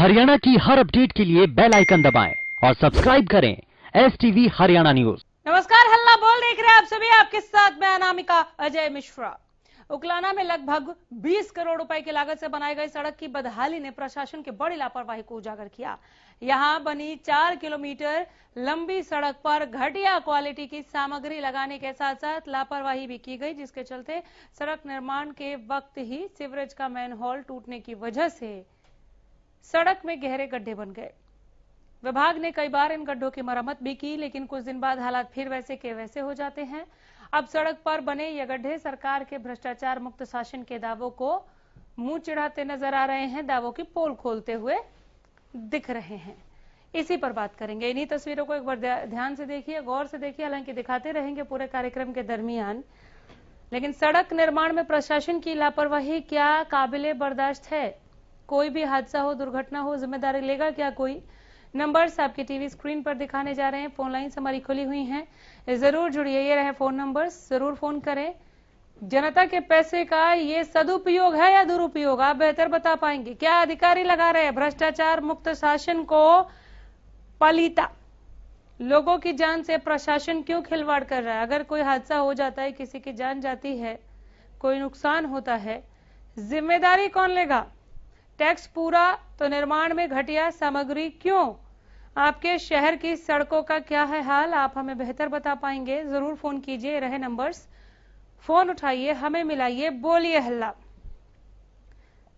हरियाणा की हर अपडेट के लिए बेल आइकन दबाएं और सब्सक्राइब करें STV हरियाणा न्यूज। नमस्कार, हल्ला बोल देख रहे हैं आप सभी। आपके साथ मैं अनामिका अजय मिश्रा। उकलाना में लगभग 20 करोड़ रुपए की लागत से बनाई गई सड़क की बदहाली ने प्रशासन की बड़ी लापरवाही को उजागर किया। यहां बनी 4 किलोमीटर लंबी सड़क पर घटिया क्वालिटी की सामग्री लगाने के साथ साथ लापरवाही भी की गई, जिसके चलते सड़क निर्माण के वक्त ही सीवरेज का मैनहोल टूटने की वजह से सड़क में गहरे गड्ढे बन गए। विभाग ने कई बार इन गड्ढों की मरम्मत भी की, लेकिन कुछ दिन बाद हालात फिर वैसे के वैसे हो जाते हैं। अब सड़क पर बने ये गड्ढे सरकार के भ्रष्टाचार मुक्त शासन के दावों को मुंह चिढ़ाते नजर आ रहे हैं, दावों की पोल खोलते हुए दिख रहे हैं। इसी पर बात करेंगे। इन्हीं तस्वीरों को एक बार ध्यान से देखिए, गौर से देखिए, हालांकि दिखाते रहेंगे पूरे कार्यक्रम के दरमियान, लेकिन सड़क निर्माण में प्रशासन की लापरवाही क्या काबिले बर्दाश्त है? कोई भी हादसा हो, दुर्घटना हो, जिम्मेदारी लेगा क्या कोई? नंबर्स आपकी टीवी स्क्रीन पर दिखाने जा रहे हैं। फोन लाइन्स हमारी खुली हुई हैं, जरूर जुड़िए। ये रहे फोन नंबर्स, जरूर फोन करें। जनता के पैसे का ये सदुपयोग है या दुरुपयोग, आप बेहतर बता पाएंगे। क्या अधिकारी लगा रहे हैं भ्रष्टाचार मुक्त शासन को पलीता? लोगों की जान से प्रशासन क्यों खिलवाड़ कर रहा है? अगर कोई हादसा हो जाता है, किसी की जान जाती है, कोई नुकसान होता है, जिम्मेदारी कौन लेगा? टैक्स पूरा तो निर्माण में घटिया सामग्री क्यों? आपके शहर की सड़कों का क्या है हाल? आप हमें बेहतर बता पाएंगे, जरूर फोन कीजिए। रहे नंबर्स, फोन उठाइए, हमें मिलाइए, बोलिए हल्ला।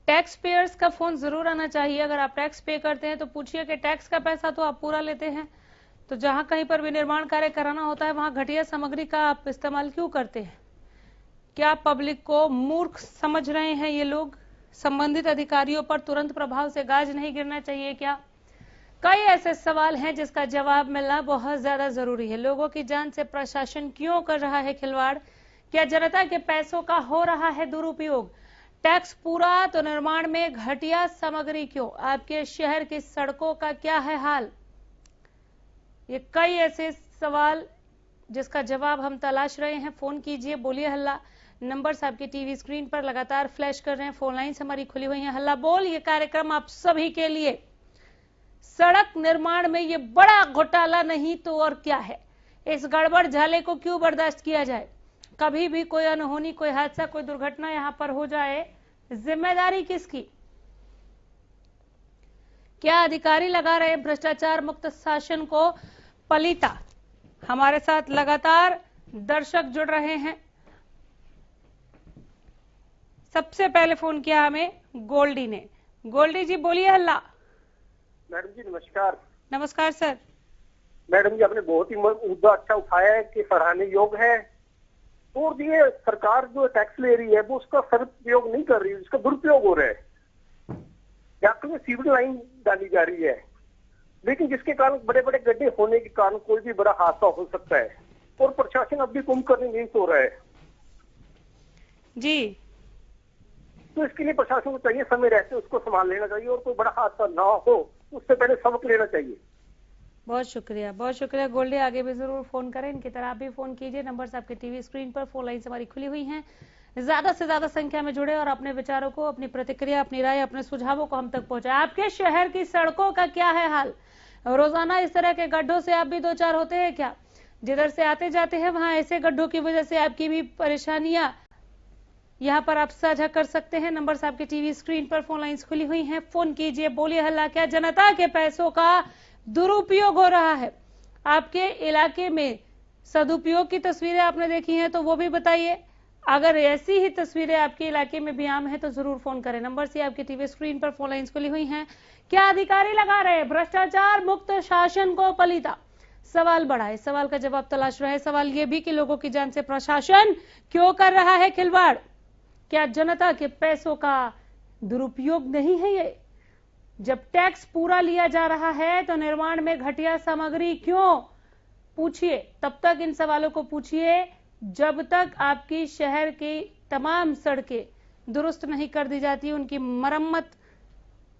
टैक्स पेयर्स का फोन जरूर आना चाहिए। अगर आप टैक्स पे करते हैं तो पूछिए कि टैक्स का पैसा तो आप पूरा लेते हैं, तो जहां कहीं पर भी निर्माण कार्य कराना होता है वहां घटिया सामग्री का आप इस्तेमाल क्यों करते हैं? क्या पब्लिक को मूर्ख समझ रहे हैं ये लोग? संबंधित अधिकारियों पर तुरंत प्रभाव से गाज नहीं गिरना चाहिए क्या? कई ऐसे सवाल हैं जिसका जवाब मिलना बहुत ज्यादा जरूरी है। लोगों की जान से प्रशासन क्यों कर रहा है खिलवाड़? क्या जनता के पैसों का हो रहा है दुरुपयोग? टैक्स पूरा तो निर्माण में घटिया सामग्री क्यों? आपके शहर की सड़कों का क्या है हाल? ये कई ऐसे सवाल जिसका जवाब हम तलाश रहे हैं। फोन कीजिए, बोलिए हल्ला। नंबर्स आपकी टीवी स्क्रीन पर लगातार फ्लैश कर रहे हैं। फोन लाइन्स हमारी खुली हुई हैं। हल्ला बोल ये कार्यक्रम आप सभी के लिए। सड़क निर्माण में ये बड़ा घोटाला नहीं तो और क्या है? इस गड़बड़ झाले को क्यों बर्दाश्त किया जाए? कभी भी कोई अनहोनी, कोई हादसा, कोई दुर्घटना यहां पर हो जाए, जिम्मेदारी किसकी? क्या अधिकारी लगा रहे भ्रष्टाचार मुक्त शासन को पलीता? हमारे साथ लगातार दर्शक जुड़ रहे हैं। सबसे पहले फोन किया हमें गोल्डी ने। गोल्डी जी, बोलिए हल्ला। मैडम जी नमस्कार। नमस्कार सर। मैडम जी, आपने बहुत ही मुद्दा अच्छा उठाया है कि सराहनीय योग है। और ये सरकार जो टैक्स ले रही है वो उसका सदुपयोग नहीं कर रही है, उसका दुरुपयोग हो रहा है। यहाँ में सीवरेज लाइन डाली जा रही है, लेकिन जिसके कारण बड़े बड़े गड्ढे होने के कारण कोई भी बड़ा हादसा हो सकता है, और प्रशासन अब भी कुंभकर्ण नहीं सो रहा है जी। तो इसके लिए प्रशासन को चाहिए समय रहते उसको संभाल लेना चाहिए, और कोई बड़ा हादसा ना हो उससे पहले सबक लेना चाहिए। बहुत शुक्रिया, बहुत शुक्रिया गोल्डी। आगे भी जरूर फोन करें, इनकी तरह आप भी फोन कीजिए। नंबर्स आपके टीवी स्क्रीन पर, फोन लाइन हमारी खुली हुई हैं। ज्यादा से ज्यादा संख्या में जुड़े और अपने विचारों को, अपनी प्रतिक्रिया, अपनी राय, अपने सुझावों को हम तक पहुंचाए। आपके शहर की सड़कों का क्या है हाल? रोजाना इस तरह के गड्ढों से आप भी दो चार होते हैं क्या? जिधर से आते जाते हैं वहां ऐसे गड्ढों की वजह से आपकी भी परेशानियां यहाँ पर आप साझा कर सकते हैं। नंबर्स आपके टीवी स्क्रीन पर, फोन लाइंस खुली हुई हैं। फोन कीजिए, बोलिए हल्ला। क्या जनता के पैसों का दुरुपयोग हो रहा है? आपके इलाके में सदुपयोग की तस्वीरें आपने देखी हैं तो वो भी बताइए। अगर ऐसी ही तस्वीरें आपके इलाके में भी आम है तो जरूर फोन करें। नंबर से आपकी टीवी स्क्रीन पर, फोन लाइंस खुली हुई हैं। क्या अधिकारी लगा रहे भ्रष्टाचार मुक्त शासन को पलीता? सवाल बड़ा है, सवाल का जवाब तलाश रहे। सवाल ये भी कि लोगों की जान से प्रशासन क्यों कर रहा है खिलवाड़? क्या जनता के पैसों का दुरुपयोग नहीं है ये? जब टैक्स पूरा लिया जा रहा है तो निर्माण में घटिया सामग्री क्यों? पूछिए, तब तक इन सवालों को पूछिए जब तक आपकी शहर की तमाम सड़कें दुरुस्त नहीं कर दी जाती, उनकी मरम्मत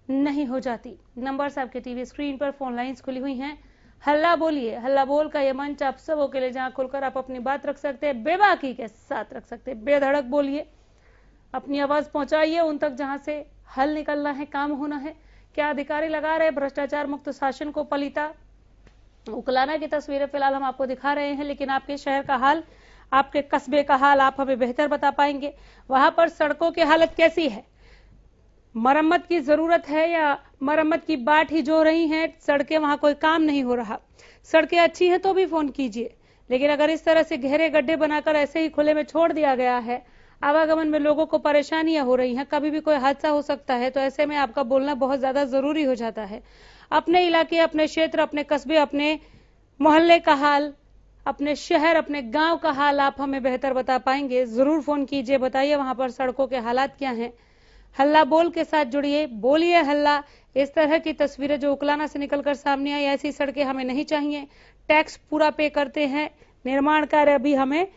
नहीं हो जाती। नंबर्स आपके टीवी स्क्रीन पर, फोन लाइंस खुली हुई हैं। हल्ला बोलिए। हल्ला बोल का ये मंच आप सबों के लिए, जहां खुलकर आप अपनी बात रख सकते हैं, बेबाकी के साथ रख सकते हैं। बेधड़क बोलिए, अपनी आवाज पहुंचाइए उन तक जहां से हल निकलना है, काम होना है। क्या अधिकारी लगा रहे भ्रष्टाचार मुक्त शासन को पलीता? उकलाना की तस्वीरें फिलहाल हम आपको दिखा रहे हैं, लेकिन आपके शहर का हाल, आपके कस्बे का हाल आप हमें बेहतर बता पाएंगे। वहां पर सड़कों की हालत कैसी है? मरम्मत की जरूरत है या मरम्मत की बाट ही जो रही है? सड़कें वहां कोई काम नहीं हो रहा। सड़कें अच्छी हैं तो भी फोन कीजिए, लेकिन अगर इस तरह से गहरे गड्ढे बनाकर ऐसे ही खुले में छोड़ दिया गया है, आवागमन में लोगों को परेशानियां हो रही हैं, कभी भी कोई हादसा हो सकता है, तो ऐसे में आपका बोलना बहुत ज्यादा जरूरी हो जाता है। अपने इलाके, अपने क्षेत्र, अपने कस्बे, अपने मोहल्ले का हाल, अपने शहर, अपने गांव का हाल आप हमें बेहतर बता पाएंगे। जरूर फोन कीजिए, बताइए वहां पर सड़कों के हालात क्या हैं। हल्ला बोल के साथ जुड़िए, बोलिए हल्ला। इस तरह की तस्वीरें जो उकलाना से निकलकर सामने आई, ऐसी सड़कें हमें नहीं चाहिए। टैक्स पूरा पे करते हैं, निर्माण कार्य भी हमें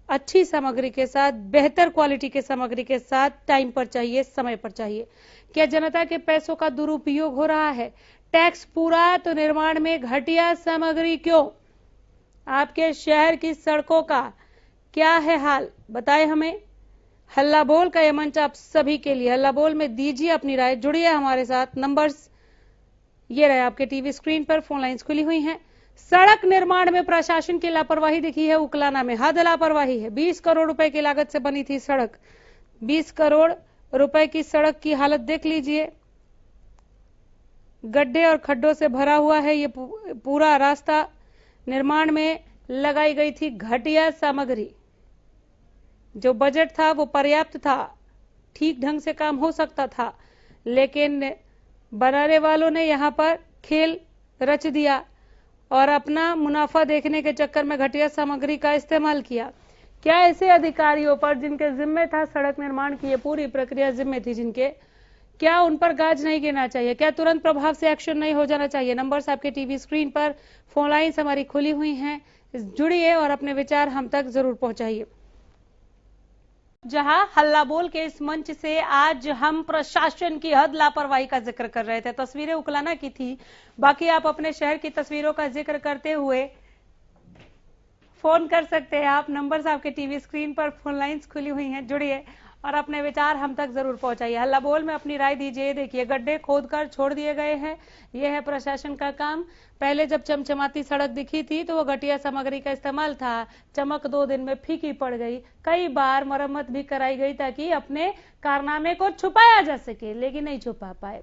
अच्छी सामग्री के साथ, बेहतर क्वालिटी के सामग्री के साथ टाइम पर चाहिए, समय पर चाहिए। क्या जनता के पैसों का दुरुपयोग हो रहा है? टैक्स पूरा तो निर्माण में घटिया सामग्री क्यों? आपके शहर की सड़कों का क्या है हाल, बताएं हमें। हल्ला बोल का यह मंच आप सभी के लिए। हल्ला बोल में दीजिए अपनी राय, जुड़िए हमारे साथ। नंबर्स ये रहे आपके टीवी स्क्रीन पर, फोन लाइंस खुली हुई हैं। सड़क निर्माण में प्रशासन की लापरवाही दिखी है उकलाना में, हद लापरवाही है। 20 करोड़ रुपए की लागत से बनी थी सड़क। 20 करोड़ रुपए की सड़क की हालत देख लीजिए, गड्ढे और खड्डों से भरा हुआ है ये पूरा रास्ता। निर्माण में लगाई गई थी घटिया सामग्री। जो बजट था वो पर्याप्त था, ठीक ढंग से काम हो सकता था, लेकिन बनाने वालों ने यहां पर खेल रच दिया और अपना मुनाफा देखने के चक्कर में घटिया सामग्री का इस्तेमाल किया। क्या ऐसे अधिकारियों पर जिनके जिम्मे था सड़क निर्माण की ये पूरी प्रक्रिया जिम्मे थी, जिनके, क्या उन पर गाज नहीं गिरना चाहिए? क्या तुरंत प्रभाव से एक्शन नहीं हो जाना चाहिए? नंबर्स आपके टीवी स्क्रीन पर, फोन लाइन्स हमारी खुली हुई हैं, जुड़िए और अपने विचार हम तक जरूर पहुंचाइए। जहां हल्ला बोल के इस मंच से आज हम प्रशासन की हद लापरवाही का जिक्र कर रहे थे। तस्वीरें उकलाना की थी, बाकी आप अपने शहर की तस्वीरों का जिक्र करते हुए फोन कर सकते हैं। आप नंबर्स आपके टीवी स्क्रीन पर, फोन लाइंस खुली हुई हैं, जुड़िए और अपने विचार हम तक जरूर पहुंचाइए। हल्ला बोल में अपनी राय दीजिए। देखिए, गड्ढे खोदकर छोड़ दिए गए हैं, यह है प्रशासन का काम। पहले जब चमचमाती सड़क दिखी थी तो वो घटिया सामग्री का इस्तेमाल था, चमक 2 दिन में फीकी पड़ गई। कई बार मरम्मत भी कराई गई ताकि अपने कारनामे को छुपाया जा सके, लेकिन नहीं छुपा पाए।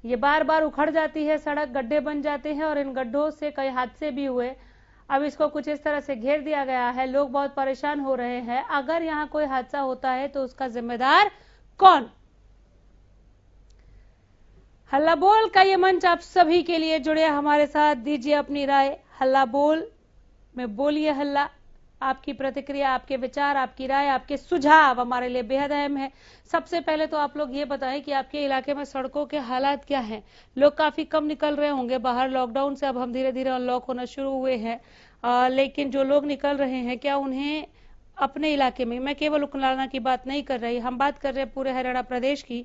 ये बार बार उखड़ जाती है सड़क, गड्ढे बन जाते हैं और इन गड्ढों से कई हादसे भी हुए। अब इसको कुछ इस तरह से घेर दिया गया है, लोग बहुत परेशान हो रहे हैं। अगर यहाँ कोई हादसा होता है तो उसका जिम्मेदार कौन? हल्ला बोल का ये मंच आप सभी के लिए, जुड़े हमारे साथ, दीजिए अपनी राय। हल्ला बोल में बोलिए हल्ला। आपकी प्रतिक्रिया, आपके विचार, आपकी राय, आपके सुझाव हमारे लिए बेहद अहम है। सबसे पहले तो आप लोग ये बताएं कि आपके इलाके में सड़कों के हालात क्या हैं। लोग काफी कम निकल रहे होंगे बाहर, लॉकडाउन से अब हम धीरे धीरे अनलॉक होना शुरू हुए हैं, लेकिन जो लोग निकल रहे हैं, क्या उन्हें अपने इलाके में, मैं केवल उकलाना की बात नहीं कर रही, हम बात कर रहे हैं पूरे हरियाणा प्रदेश की,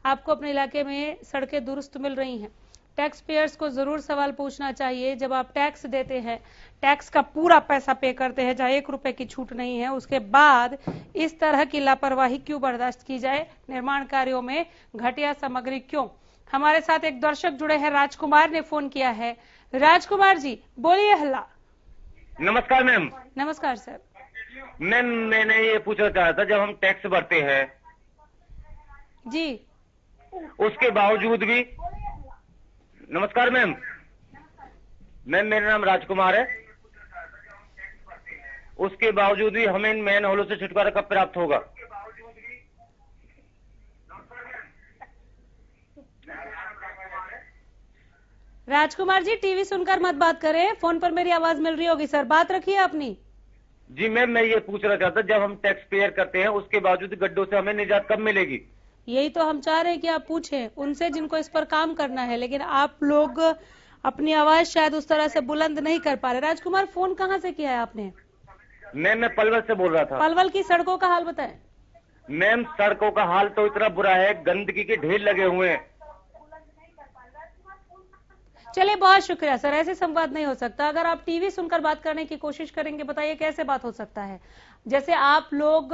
आपको अपने इलाके में सड़कें दुरुस्त मिल रही हैं? टैक्स पेयर्स को जरूर सवाल पूछना चाहिए। जब आप टैक्स देते हैं, टैक्स का पूरा पैसा पे करते हैं, जहां 1 रुपए की छूट नहीं है, उसके बाद इस तरह की लापरवाही क्यों बर्दाश्त की जाए? निर्माण कार्यों में घटिया सामग्री क्यों? हमारे साथ एक दर्शक जुड़े हैं, राजकुमार ने फोन किया है। राजकुमार जी, बोलिए हल्ला। नमस्कार मैम। नमस्कार सर। मैम, मैंने ये पूछना चाहा था, जब हम टैक्स भरते हैं जी, उसके बावजूद भी, नमस्कार मैम, मेरा नाम राजकुमार है, उसके बावजूद भी हमें इन मैन होलों से छुटकारा कब प्राप्त होगा? राजकुमार जी, टीवी सुनकर मत बात करें, फोन पर मेरी आवाज मिल रही होगी सर, बात रखिए अपनी। जी मैम, मैं ये पूछना चाहता, जब हम टैक्स पेयर करते हैं उसके बावजूद गड्ढों से हमें निजात कब मिलेगी? यही तो हम चाह रहे हैं कि आप पूछें उनसे जिनको इस पर काम करना है, लेकिन आप लोग अपनी आवाज शायद उस तरह से बुलंद नहीं कर पा रहे। राजकुमार, फोन कहाँ से किया है आपने? मैम, मैं पलवल से बोल रहा था। पलवल की सड़कों का हाल बताएं। मैम, सड़कों का हाल तो इतना बुरा है, गंदगी के ढेर लगे हुए हैं। चलिए, बहुत शुक्रिया सर, ऐसे संवाद नहीं हो सकता। अगर आप टीवी सुनकर बात करने की कोशिश करेंगे, बताइए कैसे बात हो सकता है? जैसे आप लोग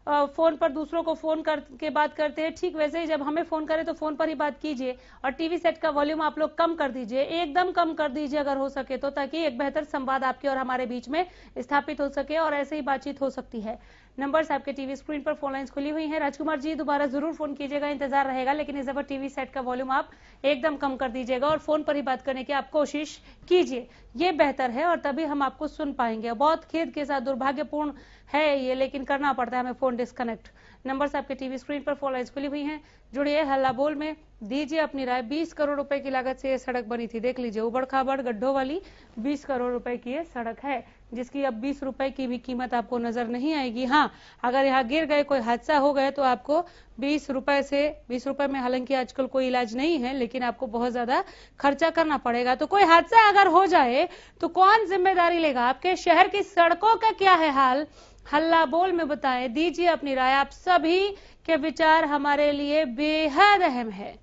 फोन पर दूसरों को फोन करके बात करते हैं, ठीक वैसे ही जब हमें फोन करें तो फोन पर ही बात कीजिए और टीवी सेट का वॉल्यूम आप लोग कम कर दीजिए, एकदम कम कर दीजिए अगर हो सके तो, ताकि एक बेहतर संवाद आपके और हमारे बीच में स्थापित हो सके और ऐसे ही बातचीत हो सकती है। नंबर्स आपके टीवी स्क्रीन पर, फोन लाइंस खुली हुई हैं। राजकुमार जी दोबारा जरूर फोन कीजिएगा, इंतजार रहेगा, लेकिन इस दफा टीवी सेट का वॉल्यूम आप एकदम कम कर दीजिएगा और फोन पर ही बात करने की आप कोशिश कीजिए, ये बेहतर है और तभी हम आपको सुन पाएंगे। बहुत खेद के साथ, दुर्भाग्यपूर्ण है ये, लेकिन करना पड़ता है हमें फोन डिस्कनेक्ट। नंबर्स आपके टीवी स्क्रीन पर, फोन लाइंस खुली हुई हैं, जुड़िए हल्ला बोल में, दीजिए अपनी राय। 20 करोड़ रुपए की लागत से ये सड़क बनी थी, देख लीजिए, उबड़ खाबड़ गड्ढों वाली 20 करोड़ रुपए की ये सड़क है, जिसकी अब 20 रुपए की भी कीमत आपको नजर नहीं आएगी। हाँ, अगर यहाँ गिर गए, कोई हादसा हो गए तो आपको 20 रुपए में, हालांकि आजकल कोई इलाज नहीं है, लेकिन आपको बहुत ज्यादा खर्चा करना पड़ेगा। तो कोई हादसा अगर हो जाए तो कौन जिम्मेदारी लेगा? आपके शहर की सड़कों का क्या है हाल? हल्ला बोल में बताएं, दीजिए अपनी राय। आप सभी के विचार हमारे लिए बेहद अहम है।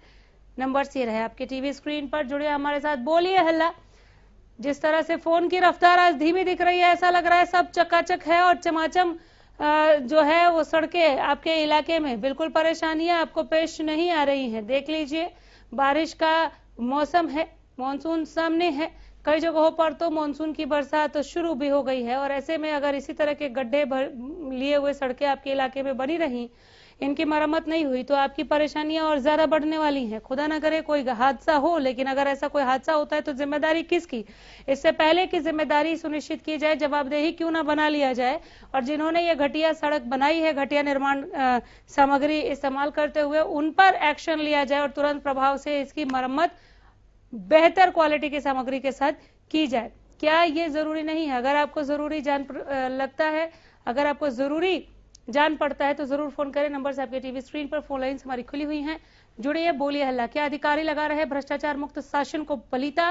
नंबर ये रहे आपके टीवी स्क्रीन पर, जुड़े हमारे साथ, बोलिए हल्ला। जिस तरह से फोन की रफ्तार आज धीमी दिख रही है, ऐसा लग रहा है सब चकाचक है और चमाचम जो है वो सड़कें आपके इलाके में बिल्कुल परेशानियां आपको पेश नहीं आ रही हैं। देख लीजिए, बारिश का मौसम है, मानसून सामने है, कई जगहों पर तो मानसून की बरसात शुरू भी हो गई है और ऐसे में अगर इसी तरह के गड्ढे लिए हुए सड़कें आपके इलाके में बनी रही, इनकी मरम्मत नहीं हुई तो आपकी परेशानियां और ज्यादा बढ़ने वाली हैं। खुदा ना करे कोई हादसा हो, लेकिन अगर ऐसा कोई हादसा होता है तो जिम्मेदारी किसकी? इससे पहले की जिम्मेदारी सुनिश्चित की जाए, जवाबदेही क्यों ना बना लिया जाए और जिन्होंने ये घटिया सड़क बनाई है, घटिया निर्माण सामग्री इस्तेमाल करते हुए, उन पर एक्शन लिया जाए और तुरंत प्रभाव से इसकी मरम्मत बेहतर क्वालिटी की सामग्री के साथ की जाए। क्या ये जरूरी नहीं है? अगर आपको जरूरी लगता है, अगर आपको जरूरी जान पड़ता है तो जरूर फोन करें। नंबर आपके टीवी स्क्रीन पर, फोन लाइन्स हमारी खुली हुई हैं, जुड़िए, बोलिए हल्ला। क्या अधिकारी लगा रहे भ्रष्टाचार मुक्त शासन को बलिता?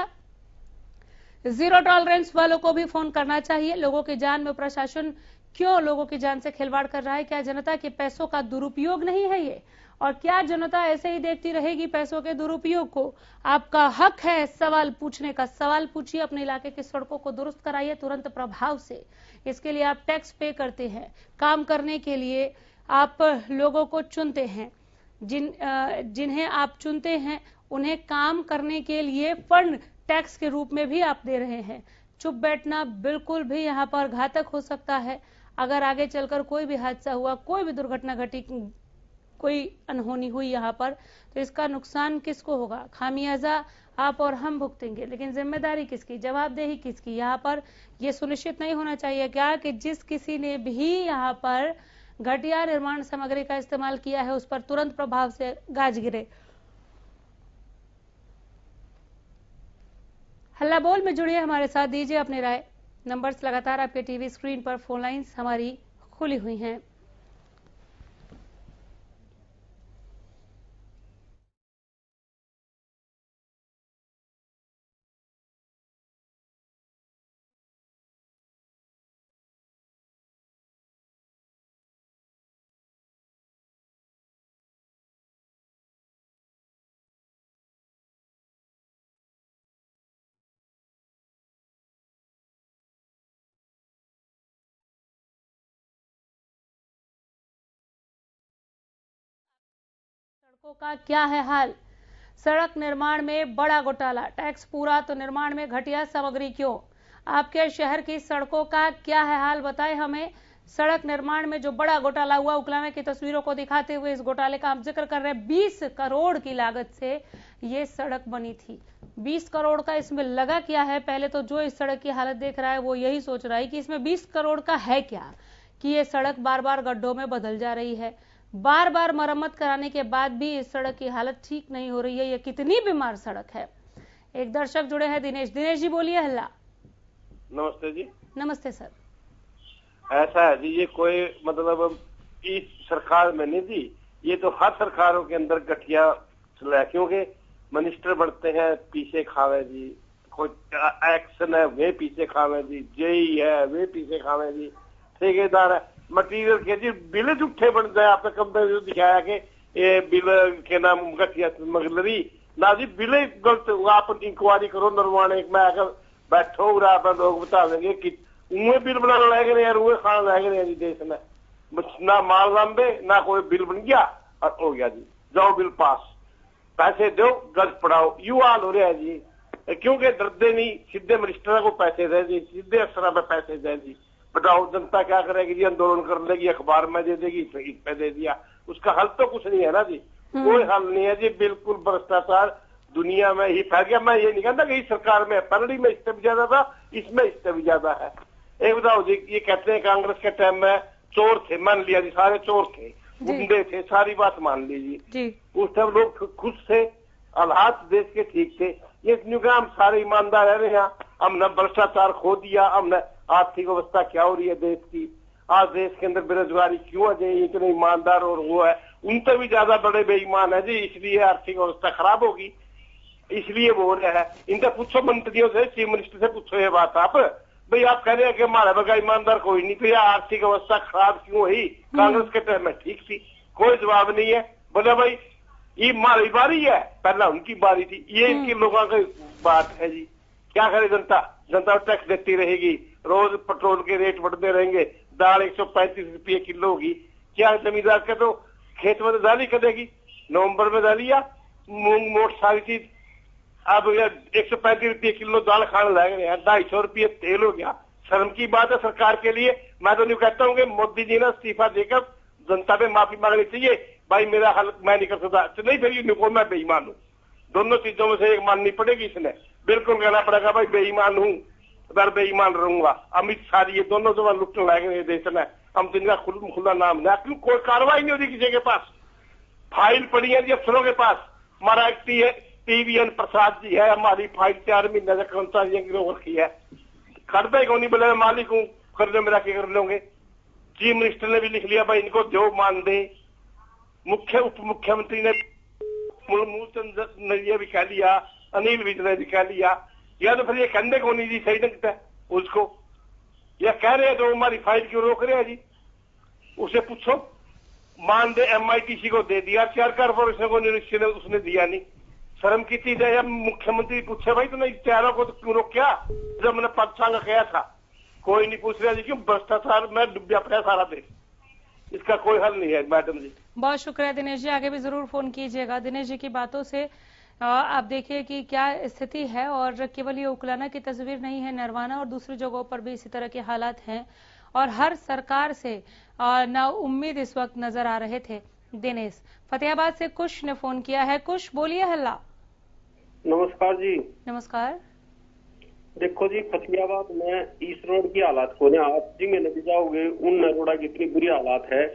जीरो टॉलरेंस वालों को भी फोन करना चाहिए। लोगों की जान में प्रशासन क्यों लोगों की जान से खिलवाड़ कर रहा है? क्या जनता के पैसों का दुरुपयोग नहीं है ये? और क्या जनता ऐसे ही देखती रहेगी पैसों के दुरुपयोग को? आपका हक है सवाल पूछने का, सवाल पूछिए, अपने इलाके की सड़कों को दुरुस्त कराइए तुरंत प्रभाव से। इसके लिए आप टैक्स पे करते हैं, काम करने के लिए आप लोगों को चुनते हैं, जिन्हें आप चुनते हैं उन्हें काम करने के लिए फंड टैक्स के रूप में भी आप दे रहे हैं। चुप बैठना बिल्कुल भी यहाँ पर घातक हो सकता है। अगर आगे चलकर कोई भी हादसा हुआ, कोई भी दुर्घटना घटी, कोई अनहोनी हुई यहाँ पर, तो इसका नुकसान किसको होगा? खामियाजा आप और हम भुगतेंगे, लेकिन जिम्मेदारी किसकी, जवाबदेही किसकी? यहाँ पर यह सुनिश्चित नहीं होना चाहिए क्या कि जिस किसी ने भी यहाँ पर घटिया निर्माण सामग्री का इस्तेमाल किया है उस पर तुरंत प्रभाव से गाज गिरे? हल्ला बोल में जुड़िए हमारे साथ, दीजिए अपनी राय। नंबर्स लगातार आपके टीवी स्क्रीन पर, फोन लाइन्स हमारी खुली हुई हैं। सड़कों का क्या है हाल? सड़क निर्माण में बड़ा घोटाला, टैक्स पूरा तो निर्माण में घटिया सामग्री क्यों? आपके शहर की सड़कों का क्या है हाल, बताएं हमें। सड़क निर्माण में जो बड़ा घोटाला हुआ, उकलावे की तस्वीरों को दिखाते हुए इस घोटाले का हम जिक्र कर रहे हैं। 20 करोड़ की लागत से ये सड़क बनी थी। 20 करोड़ का इसमें लगा क्या है? पहले तो जो इस सड़क की हालत देख रहा है वो यही सोच रहा है कि इसमें 20 करोड़ का है क्या, कि ये सड़क बार बार गड्ढों में बदल जा रही है, बार बार मरम्मत कराने के बाद भी इस सड़क की हालत ठीक नहीं हो रही है। ये कितनी बीमार सड़क है। एक दर्शक जुड़े हैं, दिनेश। दिनेश जी बोलिए हल्ला। नमस्ते जी। नमस्ते सर। ऐसा है जी, ये कोई मतलब इस सरकार में नहीं थी, ये तो हर सरकारों के अंदर गठिया चला है, क्योंकि मिनिस्टर बढ़ते हैं पीछे खावे जी, कोई एक्शन है वे पीछे खावे जी, जेई है वे पीछे खावे जी, ठेकेदार है, मटीरियल के जी बिल झूठे बन जाए। आपने कंपनी दिखाया कि ये बिल के नाम गठिया मगलरी ना जी, बिल गलत, आप इंक्वायरी करो निर्माण एक में आकर बैठो और आप लोग बता देंगे कि उन्हें बिल बनाना लगेगा यार, उन्हें खाना लगेगा जी देश में। ना माल लांबे ना कोई बिल बन गया और हो गया जी, जाओ बिल पास, पैसे दो गज पड़ाओ, यू हाल हो रहा है जी। क्योंकि डरते नहीं, सीधे मिनिस्टर को पैसे दे जी, सीधे अफसर पे पैसे दे जी, बताओ जनता क्या करेगी जी, आंदोलन कर लेगी, अखबार में दे देगी, इस पे दे दिया, उसका हल तो कुछ नहीं है ना जी, कोई हल नहीं है जी। बिल्कुल भ्रष्टाचार दुनिया में ही फैल गया। मैं ये नहीं कहता कि इस सरकार में, पलड़ी में इससे भी ज्यादा था, इसमें इससे भी ज्यादा है। एक बताओ जी, ये कहते हैं कांग्रेस के टाइम में चोर थे, मान लिया जी, सारे चोर थे, गुंडे थे, सारी बात मान लीजिए, उस टाइम लोग खुश थे, हालात देश के ठीक थे। ये हम सारे ईमानदार रह रहे हैं, हमने भ्रष्टाचार खो दिया, हमने आर्थिक अवस्था क्या हो रही है देश की, आज देश के अंदर बेरोजगारी क्यों है, इतने ईमानदार और वो है, उनसे भी ज्यादा बड़े बेईमान है जी, इसलिए आर्थिक अवस्था खराब होगी, इसलिए बोल रहे हैं। इनसे पूछो मंत्रियों से, चीफ मिनिस्टर से पूछो ये बात आप, भाई आप कह रहे हैं कि हमारा बगा ईमानदार कोई नहीं, तो यह आर्थिक अवस्था खराब क्यों हुई, कांग्रेस के टाइम में ठीक थी, कोई जवाब नहीं है। बोले भाई ये हमारी बारी है, पहला उनकी बारी थी, ये इनकी लोगों की बात है जी। क्या करे जनता, जनता टैक्स देती रहेगी, रोज पेट्रोल के रेट बढ़ते रहेंगे, दाल 135 रुपये किलो होगी, क्या जमींदार के तो खेत में दाली करेगी, नवंबर में डालिया मूंग मोट सारी चीज, अब 135 रुपये किलो दाल खाने लग रहे हैं, 250 रुपये तेल हो गया। शर्म की बात है सरकार के लिए। मैं तो नहीं कहता हूँ कि मोदी जी ने इस्तीफा देकर जनता पे माफी मांगनी चाहिए, भाई मेरा हल मैं नहीं कर सकता, तो नहीं फिर यूनिको मैं बेईमान हूँ, दोनों चीजों में से एक माननी पड़ेगी। इसने बिल्कुल कहना पड़ेगा भाई बेईमान हूँ, मैं बेईमान रहूंगा। अमित शाह ये दोनों जो लुटने लगे रहे देश में, हम तो इनका खुला नाम ना, क्यों कोई कार्रवाई नहीं होती किसी के पास, फाइल पड़ी है जी अफसरों के पास। हमारा एक TVN प्रसाद जी है, हमारी फाइल 4 महीने से कर्मचारियों की रोक रखी है, कर दे कौन नहीं, बोले मालिक हूँ कर लो, मेरा क्या कर लोगे। चीफ मिनिस्टर ने भी लिख लिया भाई इनको जो मान दे, उप मुख्यमंत्री ने मूलचंद ने ये भी कह लिया, अनिल विज ने भी कह लिया, या तो फिर ये कहने को नहीं जी सही लगता है उसको, या कह रहे हैं तो हमारी फाइल क्यों रोक रहे हैं जी, उसे पूछो। मान दे MITC को दे दिया, 4 कारपोरेशन को निरीक्षण उसने दिया नहीं, शर्म की चीज है। या मुख्यमंत्री पूछे भाई तुमने चारों को तो क्यों रोका, जब मैंने पद सांगा गया था, कोई नहीं पूछ रहा जी, क्यों भ्रष्टाचार में डूबा पड़ा सारा देश, इसका कोई हल नहीं है मैडम जी। बहुत शुक्रिया दिनेश जी, आगे भी जरूर फोन कीजिएगा। दिनेश जी की बातों से आप देखिए कि क्या स्थिति है, और केवल ये उकलाना की तस्वीर नहीं है, नरवाना और दूसरी जगहों पर भी इसी तरह के हालात हैं, और हर सरकार से ना उम्मीद इस वक्त नजर आ रहे थे। दिनेश फतेहाबाद से कुश ने फोन किया है। कुश बोलिए। हल्ला। नमस्कार जी। नमस्कार। देखो जी, फतेहाबाद में इस रोड की हालात को आप जिंगे नदी जाओगे, उन रोड की इतनी बुरी हालात है।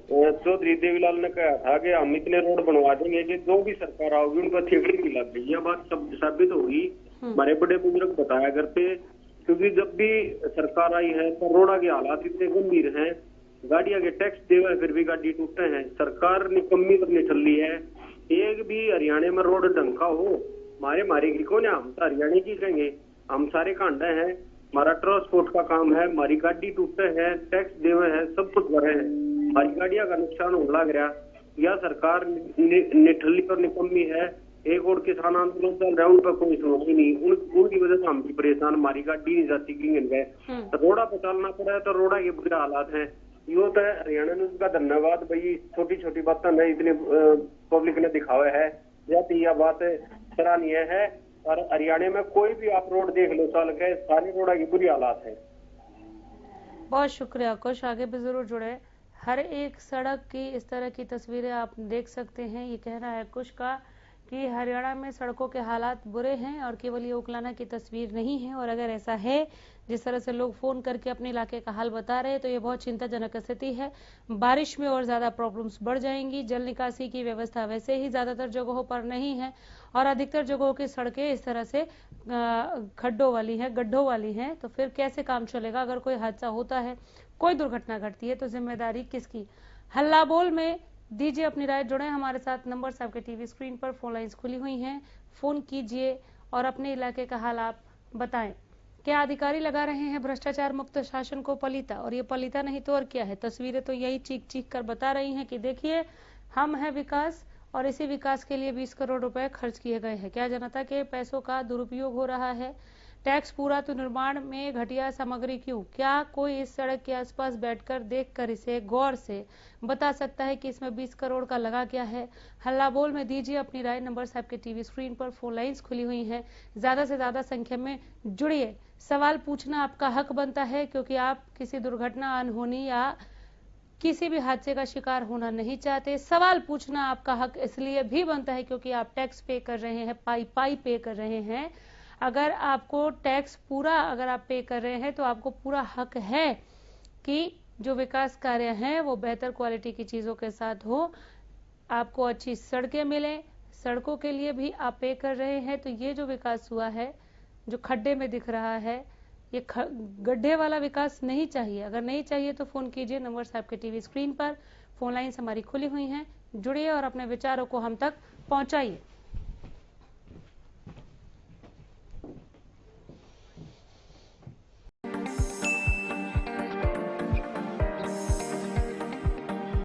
चौधरी देवीलाल ने कहा था कि हम इतने रोड बनवा देंगे कि जो भी सरकार आओगी उनको थिएटर भी लग गई। यह बात सब साबित होगी, हमारे बड़े बुजुर्ग बताया करते, क्योंकि जब भी सरकार आई है तो रोड के हालात इतने गंभीर हैं, गाड़ियां के टैक्स देवे फिर भी गाड़ी टूटते हैं, सरकार निकम्मी पर निठल्ली है। एक भी हरियाणा में रोड ढंग का हो, मारे की कौन है, हम तो हरियाणा की कहेंगे, हम सारे कांडे हैं, हमारा ट्रांसपोर्ट का काम है, हमारी गाड़ी टूटते हैं, टैक्स देवे है, सब कुछ भरे हैं, हमारी गाड़ियां का नुकसान हो लग रहा। यह सरकार निठल्ली और निकम्मी है। एक और किसान आंदोलन चल रहा है, उन पर कोई सुनवाई नहीं, उनकी वजह से हम भी परेशान, हमारी गाड़ी नहीं जाती किंगन गए, रोड़ा पर चलना पड़ा है, तो रोड़ा के बुरे हालात है। यो तो हरियाणा न्यूज का धन्यवाद भाई, छोटी छोटी बातें नहीं इतने पब्लिक ने दिखावे है, जाती यह बात सराहनीय है। और हरियाणा में कोई भी आप रोड देख लो साल के, सारी रोड की बुरी हालात है। बहुत शुक्रिया कुछ, आगे भी जरूर जुड़े। हर एक सड़क की इस तरह की तस्वीरें आप देख सकते हैं। ये कहना है कुछ का कि हरियाणा में सड़कों के हालात बुरे हैं, और केवल ये उकलाना की तस्वीर नहीं है। और अगर ऐसा है, जिस तरह से लोग फोन करके अपने इलाके का हाल बता रहे हैं, तो ये बहुत चिंताजनक स्थिति है। बारिश में और ज्यादा प्रॉब्लम्स बढ़ जाएंगी। जल निकासी की व्यवस्था वैसे ही ज्यादातर जगहों पर नहीं है, और अधिकतर जगहों की सड़कें इस तरह से खड्डों वाली हैं, गड्ढों वाली हैं, तो फिर कैसे काम चलेगा। अगर कोई हादसा होता है, कोई दुर्घटना घटती है, तो जिम्मेदारी किसकी। हल्ला बोल में दीजिए अपनी राय, जुड़े हमारे साथ। नंबर्स आपके टीवी स्क्रीन पर, फोन लाइन्स खुली हुई हैं, फोन कीजिए और अपने इलाके का हाल आप बताएं। क्या अधिकारी लगा रहे हैं भ्रष्टाचार मुक्त शासन को पलीता, और ये पलीता नहीं तो और क्या है। तस्वीरें तो यही चीख कर बता रही हैं कि देखिए हम हैं विकास, और इसी विकास के लिए 20 करोड़ रुपए खर्च किए गए हैं। क्या जनता के पैसों का दुरुपयोग हो रहा है। टैक्स पूरा तो निर्माण में घटिया सामग्री क्यों? क्या कोई इस सड़क के आसपास बैठकर देखकर इसे गौर से बता सकता है कि इसमें 20 करोड़ का लगा क्या है? हल्ला बोल में दीजिए अपनी राय। नंबर्स आपके टीवी स्क्रीन पर, फोन लाइन्स खुली हुई हैं, ज्यादा से ज्यादा संख्या में जुड़िए। सवाल पूछना आपका हक बनता है क्योंकि आप किसी दुर्घटना, अनहोनी या किसी भी हादसे का शिकार होना नहीं चाहते। सवाल पूछना आपका हक इसलिए भी बनता है क्योंकि आप टैक्स पे कर रहे हैं, पाई पे कर रहे हैं। अगर आपको टैक्स पूरा अगर आप पे कर रहे हैं तो आपको पूरा हक है कि जो विकास कार्य हैं वो बेहतर क्वालिटी की चीजों के साथ हो, आपको अच्छी सड़कें मिले। सड़कों के लिए भी आप पे कर रहे हैं, तो ये जो विकास हुआ है, जो खड्डे में दिख रहा है, ये गड्ढे वाला विकास नहीं चाहिए। अगर नहीं चाहिए तो फोन कीजिए। नंबर्स आपके टीवी स्क्रीन पर, फोन लाइन्स हमारी खुली हुई हैं, जुड़िए और अपने विचारों को हम तक पहुंचाइए।